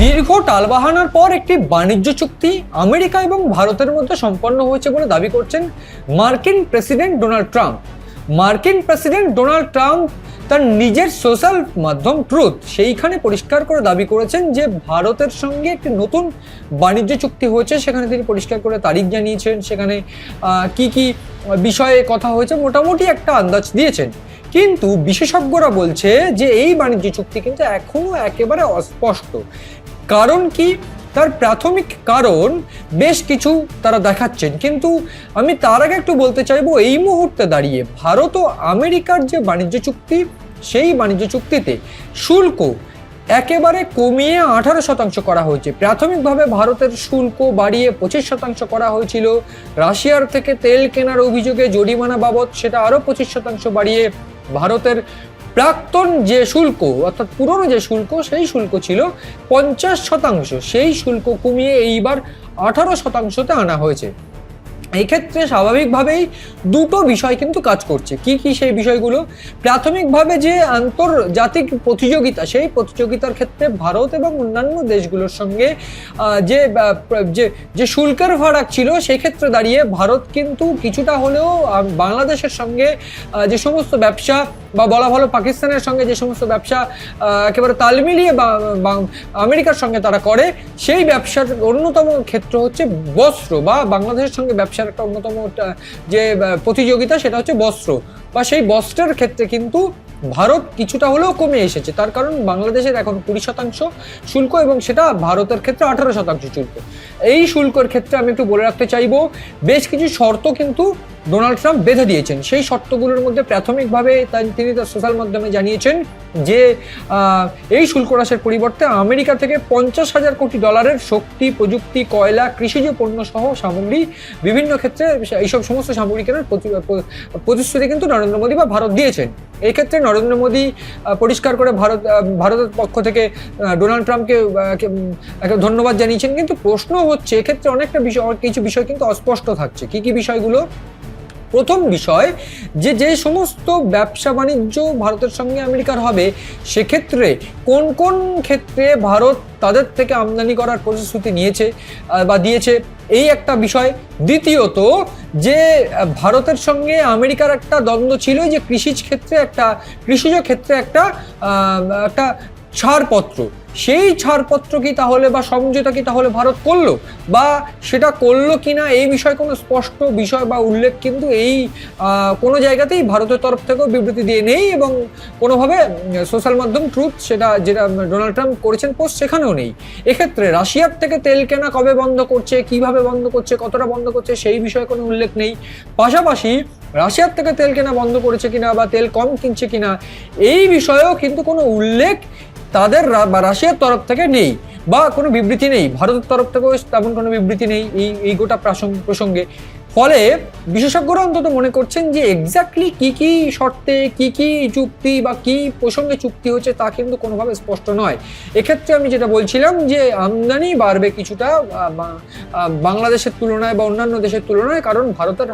দীর্ঘ টালবাহানার পর একটি বাণিজ্য চুক্তি আমেরিকা এবং ভারতের মধ্যে সম্পন্ন হয়েছে বলে দাবি করছেন মার্কিন প্রেসিডেন্ট ডোনাল্ড ট্রাম্প। মার্কিন প্রেসিডেন্ট ডোনাল্ড ট্রাম্প তার নিজের সোশ্যাল মাধ্যম ট্রুথ সেইখানে পরিষ্কার করে দাবি করেছেন যে ভারতের সঙ্গে একটি নতুন বাণিজ্য চুক্তি হয়েছে। সেখানে তিনি পরিষ্কার করে তারিখ জানিয়েছেন, সেখানে কি কি বিষয়ে কথা হয়েছে মোটামুটি একটা আন্দাজ দিয়েছেন। কিন্তু বিশেষজ্ঞরা বলছে যে এই বাণিজ্য চুক্তি কিন্তু এখনো একেবারে অস্পষ্ট। কারণ কি? তার প্রাথমিক কারণ বেশ কিছু তারা দেখাচ্ছেন, কিন্তু আমি তার আগে একটু বলতে চাইবো এই মুহূর্তে দাঁড়িয়ে ভারত ও আমেরিকার যে বাণিজ্য চুক্তি, সেই বাণিজ্য চুক্তিতে শুল্ক একেবারে কমিয়ে 18% করা হয়েছে। প্রাথমিকভাবে ভারতের শুল্ক বাড়িয়ে 25% করা হয়েছিল। রাশিয়ার থেকে তেল কেনার অভিযোগে জরিমানা বাবদ সেটা আরও 25% বাড়িয়ে ভারতের প্রাক্তন যে শুল্ক অর্থাৎ পুরনো যে শুল্ক, সেই শুল্ক ছিল 50%, সেই শুল্ক কমিয়ে এইবার 18%তে আনা হয়েছে। এই ক্ষেত্রে স্বাভাবিকভাবেই দুটো বিষয় কিন্তু কাজ করছে। কি কি সেই বিষয়গুলো? প্রাথমিকভাবে যে আন্তর্জাতিক প্রতিযোগিতা, সেই প্রতিযোগিতার ক্ষেত্রে ভারত এবং অন্যান্য দেশগুলোর সঙ্গে যে শুল্কের ফারাক ছিল, সেক্ষেত্রে দাঁড়িয়ে ভারত কিন্তু কিছুটা হলেও বাংলাদেশের সঙ্গে যে সমস্ত ব্যবসা বা বলা ভালো পাকিস্তানের সঙ্গে যে সমস্ত ব্যবসা একেবারে তাল মিলিয়ে বা আমেরিকার সঙ্গে তারা করে, সেই ব্যবসার অন্যতম ক্ষেত্র হচ্ছে বস্ত্র, বা বাংলাদেশের সঙ্গে ব্যবসার একটা অন্যতম যে প্রতিযোগিতা সেটা হচ্ছে বস্ত্র, বা সেই বস্ত্রের ক্ষেত্রে কিন্তু ভারত কিছুটা হলেও কমে এসেছে। তার কারণ বাংলাদেশের এখন 20% শুল্ক এবং সেটা ভারতের ক্ষেত্রে 18% শুল্ক। এই শুল্কের ক্ষেত্রে আমি একটু বলে রাখতে চাইবো, বেশ কিছু শর্ত কিন্তু ডোনাল্ড ট্রাম্প বেঁধে দিয়েছেন। সেই শর্তগুলোর মধ্যে প্রাথমিকভাবে তিনি তার সোশ্যাল মাধ্যমে জানিয়েছেন যে এই শুল্ক হ্রাসের পরিবর্তে আমেরিকা থেকে $50,000 কোটি শক্তি, প্রযুক্তি, কয়লা, কৃষিজ পণ্য সহ সামগ্রী বিভিন্ন ক্ষেত্রে এইসব সমস্ত সামগ্রী কেনার প্রতিশ্রুতি কিন্তু নরেন্দ্র মোদী বা ভারত দিয়েছেন। এই ক্ষেত্রে নরেন্দ্র মোদী পরিষ্কার করে ভারতের পক্ষ থেকে ডোনাল্ড ট্রাম্পকে ধন্যবাদ জানিয়েছেন। কিন্তু প্রশ্ন হচ্ছে এক্ষেত্রে কিছু বিষয় কিন্তু অস্পষ্ট থাকছে। কি কি বিষয়গুলো? প্রথম বিষয়, যে সমস্ত ব্যবসা বাণিজ্য ভারতের সঙ্গে আমেরিকার হবে, সেক্ষেত্রে কোন কোন ক্ষেত্রে ভারত তাদের থেকে আমদানি করার প্রতিশ্রুতি নিয়েছে বা দিয়েছে, এই একটা বিষয়। দ্বিতীয়ত, যে ভারতের সঙ্গে আমেরিকার একটা দ্বন্দ্ব ছিল যে কৃষিজ ক্ষেত্রে একটা ছাড়পত্র, সেই ছাড়পত্র কি তাহলে বা সমঝোতা কি তাহলে ভারত করলো, বা সেটা করলো কিনা এই বিষয়ে কোনো স্পষ্ট বিষয় বা উল্লেখ কিন্তু এই কোনো জায়গাতেই ভারতের তরফ থেকেও বিবৃতি দিয়ে নেই, এবং কোনোভাবে সোশ্যাল মাধ্যম ট্রুথ যেটা ডোনাল্ড ট্রাম্প করেছেন পোস্ট, সেখানেও নেই। এক্ষেত্রে রাশিয়ার থেকে তেল কেনা কবে বন্ধ করছে, কিভাবে বন্ধ করছে, কতটা বন্ধ করছে, সেই বিষয়ে কোনো উল্লেখ নেই। পাশাপাশি রাশিয়ার থেকে তেল কেনা বন্ধ করেছে কিনা বা তেল কম কিনছে কিনা, এই বিষয়েও কিন্তু কোনো উল্লেখ তাদের বা রাশিয়ার তরফ থেকে নেই, বা কোনো বিবৃতি নেই। ভারতের তরফ থেকেও তেমন কোনো বিবৃতি নেই এই গোটা প্রসঙ্গে। ফলে বিশেষজ্ঞরা অন্তত মনে করছেন যে এক্স্যাক্টলি কি কি শর্তে কি কি চুক্তি বা কি প্রসঙ্গে চুক্তি হচ্ছে তা কিন্তু কোনোভাবে স্পষ্ট নয়। এক্ষেত্রে আমি যেটা বলছিলাম যে আমদানি বাড়বে কিছুটা বাংলাদেশের তুলনায় বা অন্যান্য দেশের তুলনায়, কারণ ভারতের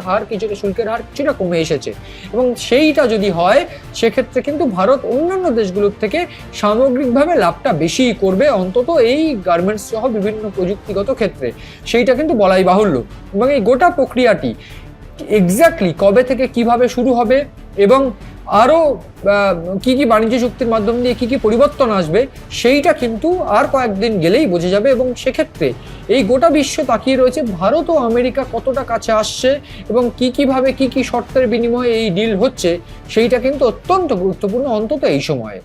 শুল্কের হার কিছুটা কমে এসেছে, এবং সেইটা যদি হয় সেক্ষেত্রে কিন্তু ভারত অন্যান্য দেশগুলোর থেকে সামগ্রিকভাবে লাভটা বেশি করবে, অন্তত এই গার্মেন্টস সহ বিভিন্ন প্রযুক্তিগত ক্ষেত্রে। সেইটা কিন্তু বলাই বাহুল্য। এবং এই গোটা প্রক্রিয়াটি এক্স্যাক্টলি কবে থেকে কিভাবে শুরু হবে এবং আরও কি কি বাণিজ্য চুক্তির মাধ্যম দিয়ে কি কি পরিবর্তন আসবে, সেইটা কিন্তু আর কয়েকদিন গেলেই বোঝা যাবে। এবং সেক্ষেত্রে এই গোটা বিশ্ব তাকিয়ে রয়েছে ভারত ও আমেরিকা কতটা কাছে আসছে এবং কিভাবে কি শর্তের বিনিময়ে এই ডিল হচ্ছে, সেইটা কিন্তু অত্যন্ত গুরুত্বপূর্ণ অন্তত এই সময়ে।